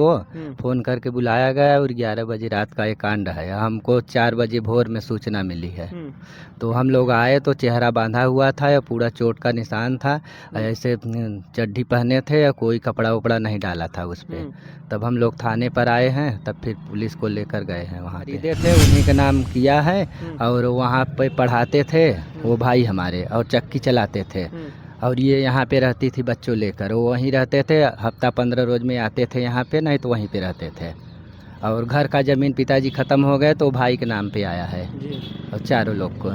वो, फ़ोन करके बुलाया गया और 11 बजे रात का ये कांड है। हमको 4 बजे भोर में सूचना मिली है। तो हम लोग आए तो चेहरा बांधा हुआ था या पूरा चोट का निशान था, ऐसे चड्ढी पहने थे या कोई कपड़ा वपड़ा नहीं डाला था उस पर। तब हम लोग थाने पर आए हैं, तब फिर पुलिस को लेकर गए हैं वहाँ पे। थे उन्हीं का नाम किया है और वहाँ पे पढ़ाते थे वो भाई हमारे, और चक्की चलाते थे। और ये यहाँ पे रहती थी बच्चों लेकर, वो वहीं रहते थे, हफ्ता 15 रोज में आते थे यहाँ पे, नहीं तो वहीं पे रहते थे। और घर का ज़मीन पिताजी ख़त्म हो गए तो भाई के नाम पे आया है और चारों लोग को।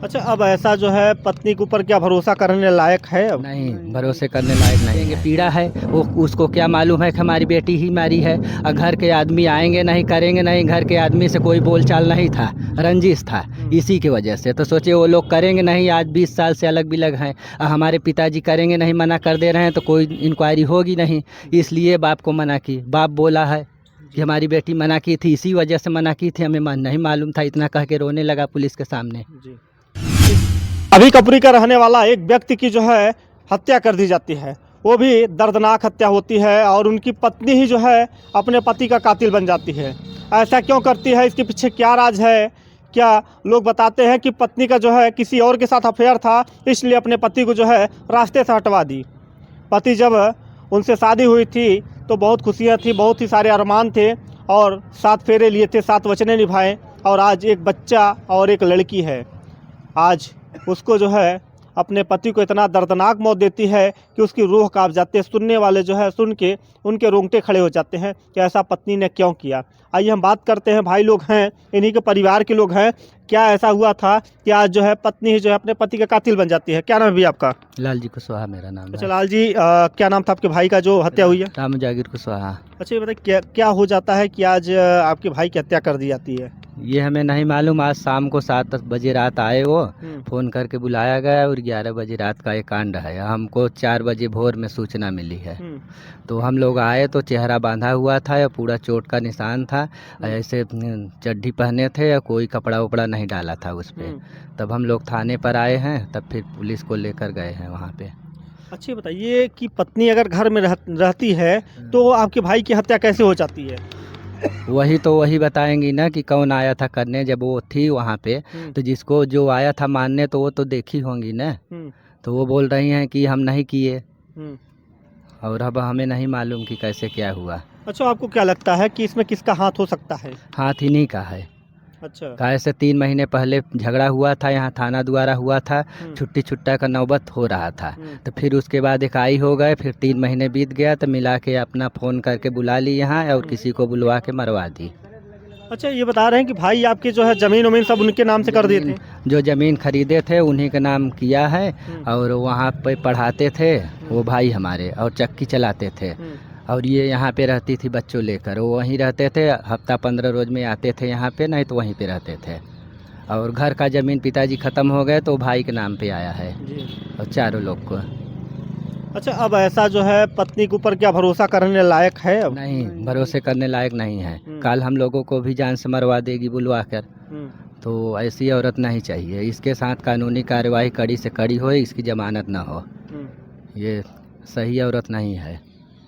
अच्छा, अब ऐसा जो है पत्नी के ऊपर क्या भरोसा करने लायक है? अब नहीं, भरोसे करने लायक नहीं है। पीड़ा है वो, उसको क्या मालूम है कि हमारी बेटी ही मारी है। और घर के आदमी आएंगे नहीं, करेंगे नहीं, घर के आदमी से कोई बोलचाल नहीं था, रंजिश था इसी की वजह से। तो सोचे वो लोग करेंगे नहीं, आज 20 साल से अलग बिलग हैं, हमारे पिताजी करेंगे नहीं, मना कर दे रहे हैं तो कोई इंक्वायरी होगी नहीं, इसलिए बाप को मना की। बाप बोला है कि हमारी बेटी मना की थी, इसी वजह से मना की थी, हमें नहीं मालूम था, इतना कह के रोने लगा पुलिस के सामने। अभी कपुरी का रहने वाला एक व्यक्ति की जो है हत्या कर दी जाती है, वो भी दर्दनाक हत्या होती है और उनकी पत्नी ही जो है अपने पति का कातिल बन जाती है। ऐसा क्यों करती है, इसके पीछे क्या राज है? क्या लोग बताते हैं कि पत्नी का जो है किसी और के साथ अफेयर था, इसलिए अपने पति को जो है रास्ते से हटवा दी। पति जब उनसे शादी हुई थी तो बहुत खुशियाँ थी, बहुत ही सारे अरमान थे और 7 फेरे लिए थे, 7 वचने निभाए, और आज एक बच्चा और एक लड़की है। आज उसको जो है अपने पति को इतना दर्दनाक मौत देती है कि उसकी रूह कांप जाती है। सुनने वाले जो है सुन के उनके रोंगटे खड़े हो जाते हैं कि ऐसा पत्नी ने क्यों किया। आइए हम बात करते हैं, भाई लोग हैं, इन्हीं के परिवार के लोग हैं, क्या ऐसा हुआ था कि आज जो है पत्नी ही जो है अपने पति का कातिल बन जाती है। क्या नाम है भैया आपका? लाल जी कुशवाहा मेरा नाम अच्छा है। लाल जी, क्या नाम था आपके भाई का जो हत्या हुई है? राम जागीर कुशवाहा। अच्छा ये बताइए, क्या हो जाता है कि आज आपके भाई की हत्या कर दी जाती है? ये हमें नहीं मालूम, आज शाम को 7 बजे रात आए वो, फ़ोन करके बुलाया गया और 11 बजे रात का ये कांड है। हमको 4 बजे भोर में सूचना मिली है। तो हम लोग आए तो चेहरा बांधा हुआ था या पूरा चोट का निशान था, ऐसे चड्ढी पहने थे या कोई कपड़ा वपड़ा नहीं डाला था उस पर। तब हम लोग थाने पर आए हैं, तब फिर पुलिस को लेकर गए हैं वहाँ पे। अच्छा बताइए कि पत्नी अगर घर में रहती है तो आपके भाई की हत्या कैसे हो जाती है? वही बताएंगी ना कि कौन आया था करने, जब वो थी वहाँ पे तो जिसको जो आया था मानने तो वो तो देखी होंगी ना। तो वो बोल रही हैं कि हम नहीं किए, और अब हमें नहीं मालूम कि कैसे क्या हुआ। अच्छा, आपको क्या लगता है कि इसमें किसका हाथ हो सकता है? हाथ इन्हीं का है। अच्छा, कैसे 3 महीने पहले झगड़ा हुआ था, यहाँ थाना द्वारा हुआ था, छुट्टी छुट्टा का नौबत हो रहा था। तो फिर उसके बाद इकाई हो गए, फिर 3 महीने बीत गया तो मिला के अपना फ़ोन करके बुला ली यहाँ और किसी को बुलवा के मरवा दी। अच्छा ये बता रहे हैं कि भाई आपके जो है ज़मीन वमीन सब उनके नाम से कर दिए थे? जो ज़मीन खरीदे थे उन्हीं का नाम किया है और वहाँ पे पढ़ाते थे वो भाई हमारे, और चक्की चलाते थे। और ये यहाँ पे रहती थी बच्चों लेकर, वो वहीं रहते थे, हफ्ता 15 रोज में आते थे यहाँ पे, नहीं तो वहीं पे रहते थे। और घर का ज़मीन पिताजी ख़त्म हो गए तो भाई के नाम पे आया है और चारों लोग को। अच्छा, अब ऐसा जो है पत्नी के ऊपर क्या भरोसा करने लायक है? अब नहीं, भरोसे करने लायक नहीं है। कल हम लोगों को भी जान से मरवा देगी बुलवा कर, तो ऐसी औरत नहीं चाहिए। इसके साथ कानूनी कार्यवाही कड़ी से कड़ी हो, इसकी ज़मानत ना हो, ये सही औरत नहीं है।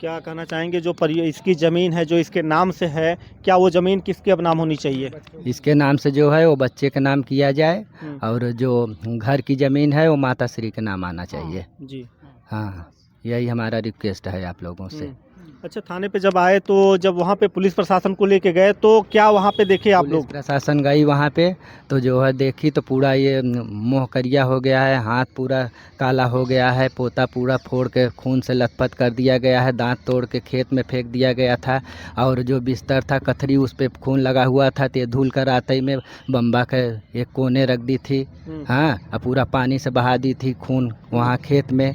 क्या कहना चाहेंगे, जो इसकी ज़मीन है जो इसके नाम से है, क्या वो ज़मीन किसके अब नाम होनी चाहिए? इसके नाम से जो है वो बच्चे के नाम किया जाए, और जो घर की ज़मीन है वो माता श्री के नाम आना चाहिए जी। हाँ, यही हमारा रिक्वेस्ट है आप लोगों से। अच्छा, थाने पे जब आए तो जब वहाँ पे पुलिस प्रशासन को लेके गए तो क्या वहाँ पे देखे आप लोग? प्रशासन गई वहाँ पे तो जो है देखी तो पूरा ये मुँह करिया हो गया है, हाथ पूरा काला हो गया है, पोता पूरा फोड़ के खून से लथपथ कर दिया गया है, दांत तोड़ के खेत में फेंक दिया गया था, और जो बिस्तर था कथरी उस पर खून लगा हुआ था, तो धुल कर आते ही में बम्बा के एक कोने रख दी थी। हाँ, और पूरा पानी से बहा दी थी खून वहाँ खेत में।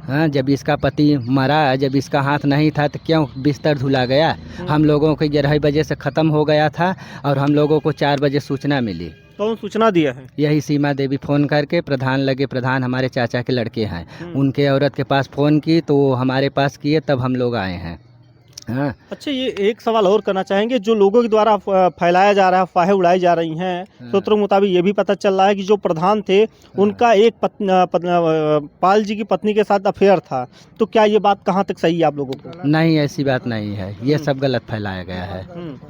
हाँ, जब इसका पति मरा, जब इसका हाथ नहीं था तो क्यों बिस्तर धुला गया? हम लोगों को 11 बजे से ख़त्म हो गया था और हम लोगों को 4 बजे सूचना मिली। कौन सूचना दिया है? यही सीमा देवी फ़ोन करके, प्रधान लगे, प्रधान हमारे चाचा के लड़के हैं, उनके औरत के पास फ़ोन की तो वो हमारे पास किए, तब हम लोग आए हैं। हाँ। अच्छा, ये एक सवाल और करना चाहेंगे, जो लोगों के द्वारा फैलाया जा रहा है, अफवाहें उड़ाई जा रही हैं, सूत्रों के मुताबिक ये भी पता चल रहा है कि जो प्रधान थे उनका एक पाल जी की पत्नी के साथ अफेयर था। तो क्या ये बात कहाँ तक सही है आप लोगों को? नहीं, ऐसी बात नहीं है, ये सब गलत फैलाया गया है,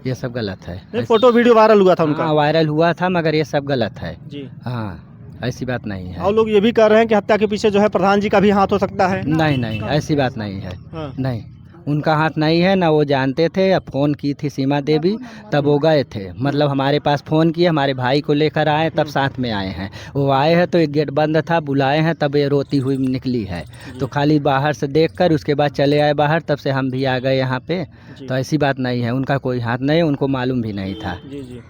ये सब गलत है। नहीं, फोटो वीडियो वायरल हुआ था उनका। हाँ, वायरल हुआ था, मगर ये सब गलत है जी। हाँ, ऐसी बात नहीं है। और लोग ये भी कह रहे हैं कि हत्या के पीछे जो है प्रधान जी का भी हाथ हो सकता है। नहीं नहीं, ऐसी बात नहीं है। हाँ। नहीं, उनका हाथ नहीं है ना, वो जानते थे। अब फ़ोन की थी सीमा देवी, तब वो गए थे, मतलब हमारे पास फ़ोन किए, हमारे भाई को लेकर आए, तब साथ में आए हैं। वो आए हैं तो एक गेट बंद था, बुलाए हैं, तब ये रोती हुई निकली है। तो खाली बाहर से देखकर उसके बाद चले आए बाहर, तब से हम भी आ गए यहाँ पे। तो ऐसी बात नहीं है, उनका कोई हाथ नहीं, उनको मालूम भी नहीं था। जी जी।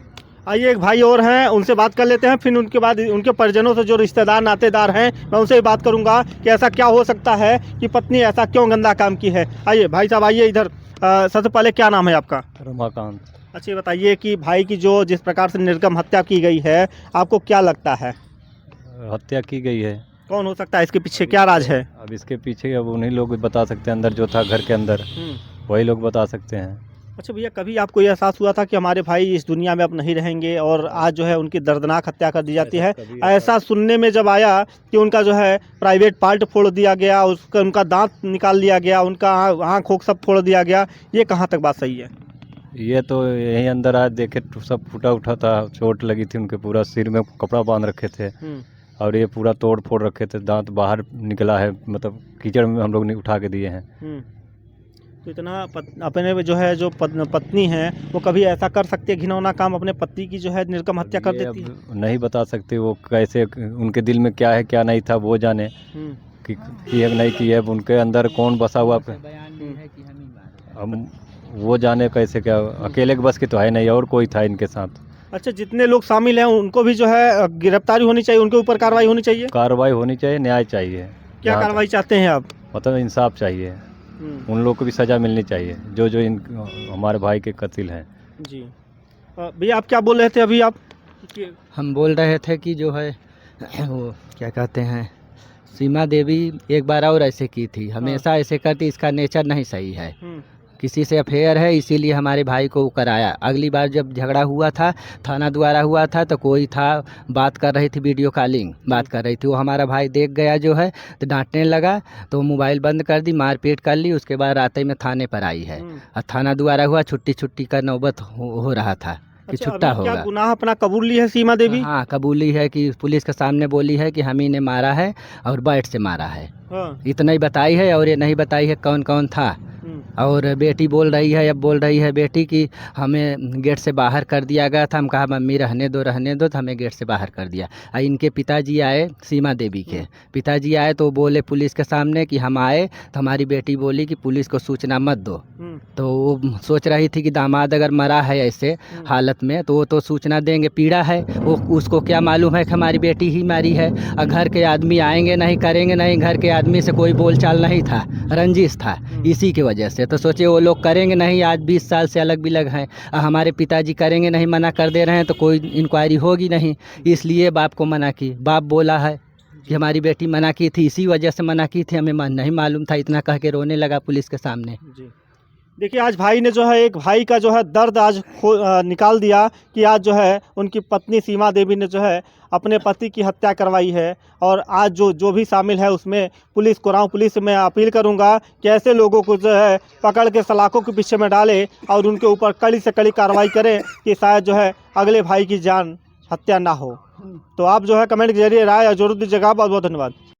आइए, एक भाई और हैं, उनसे बात कर लेते हैं, फिर उनके बाद उनके परिजनों से, जो रिश्तेदार नातेदार हैं, मैं उनसे भी बात करूंगा कि ऐसा क्या हो सकता है कि पत्नी ऐसा क्यों गंदा काम की है। आइए भाई साहब, आइए इधर। सबसे पहले क्या नाम है आपका? रमाकांत। अच्छा, ये बताइए कि भाई की जो जिस प्रकार से निर्गम हत्या की गई है, आपको क्या लगता है? हत्या की गई है। कौन हो सकता है, इसके पीछे क्या राज है? अब इसके पीछे अब उन्हीं लोग बता सकते हैं, अंदर जो था घर के अंदर वही लोग बता सकते हैं। अच्छा भैया, कभी आपको ये एहसास हुआ था कि हमारे भाई इस दुनिया में अब नहीं रहेंगे और आज जो है उनकी दर्दनाक हत्या कर दी जाती है? ऐसा सुनने में जब आया कि उनका जो है प्राइवेट पार्ट फोड़ दिया गया, उनका दांत निकाल लिया गया, उनका आँख सब फोड़ दिया गया, ये कहाँ तक बात सही है? ये तो यहीं अंदर आए देखे तो सब फूटा उठा था, चोट लगी थी उनके, पूरा सिर में कपड़ा बांध रखे थे और ये पूरा तोड़ फोड़ रखे थे, दांत बाहर निकला है, मतलब कीचड़ में हम लोग ने उठा के दिए हैं। तो इतना अपने जो है जो पत्नी है, वो कभी ऐसा कर सकती है घिनौना काम, अपने पति की जो है निर्गम हत्या कर देती है? नहीं बता सकते वो कैसे, उनके दिल में क्या है क्या नहीं था, वो जाने कि है नहीं की है, उनके अंदर कौन बसा हुआ हम वो जाने कैसे, क्या अकेले के बस की तो है नहीं, और कोई था इनके साथ। अच्छा, जितने लोग शामिल हैं उनको भी जो है गिरफ्तारी होनी चाहिए, उनके ऊपर कार्रवाई होनी चाहिए? कार्रवाई होनी चाहिए, न्याय चाहिए। क्या कार्रवाई चाहते हैं आप? मतलब इंसाफ चाहिए, उन लोग को भी सज़ा मिलनी चाहिए जो जो इन हमारे भाई के कत्ल हैं। जी भैया, आप क्या बोल रहे थे अभी आप? हम बोल रहे थे कि जो है वो क्या कहते हैं, सीमा देवी एक बार और ऐसे की थी, हमेशा ऐसे करती, इसका नेचर नहीं सही है, किसी से अफेयर है, इसीलिए हमारे भाई को कराया। अगली बार जब झगड़ा हुआ था, थाना द्वारा हुआ था, तो कोई था, बात कर रही थी, वीडियो कॉलिंग बात कर रही थी, वो हमारा भाई देख गया जो है, तो डांटने लगा, तो मोबाइल बंद कर दी, मारपीट कर ली। उसके बाद रात में थाने पर आई है और थाना द्वारा हुआ, छुट्टी का नौबत हो रहा था कि छुट्टा होगा। क्या गुनाह अपना कबूल ली है सीमा देवी? हाँ, कबूली है कि पुलिस के सामने बोली है कि हम ही ने मारा है और बैट से मारा है। इतना ही बताई है, और ये नहीं बताई है कौन कौन था। और बेटी बोल रही है, अब बोल रही है बेटी कि हमें गेट से बाहर कर दिया गया था। हम कहा मम्मी रहने दो, तो हमें गेट से बाहर कर दिया। इनके पिताजी आए, सीमा देवी के पिताजी आए, तो बोले पुलिस के सामने कि हम आए, तो हमारी बेटी बोली कि पुलिस को सूचना मत दो। तो वो सोच रही थी कि दामाद अगर मरा है ऐसे हालत में, तो वो तो सूचना देंगे, पीड़ा है वो, उसको क्या मालूम है कि हमारी बेटी ही मारी है। और घर के आदमी आएंगे नहीं, करेंगे नहीं, घर के आदमी से कोई बोलचाल नहीं था, रंजिश था, इसी की वजह से। तो सोचिए वो लोग करेंगे नहीं, आज 20 साल से अलग बिलग हैं, हमारे पिताजी करेंगे नहीं, मना कर दे रहे हैं, तो कोई इंक्वायरी होगी नहीं, इसलिए बाप को मना की। बाप बोला है कि हमारी बेटी मना की थी, इसी वजह से मना की थी, हमें नहीं मालूम था, इतना कह के रोने लगा पुलिस के सामने। देखिए, आज भाई ने जो है, एक भाई का जो है दर्द आज निकाल दिया कि आज जो है उनकी पत्नी सीमा देवी ने जो है अपने पति की हत्या करवाई है। और आज जो भी शामिल है उसमें पुलिस में अपील करूंगा कि ऐसे लोगों को जो है पकड़ के सलाखों के पीछे में डाले और उनके ऊपर कड़ी से कड़ी कार्रवाई करें कि शायद जो है अगले भाई की जान हत्या ना हो। तो आप जो है कमेंट के जरिए राय जरूर दीजिएगा। बहुत बहुत धन्यवाद।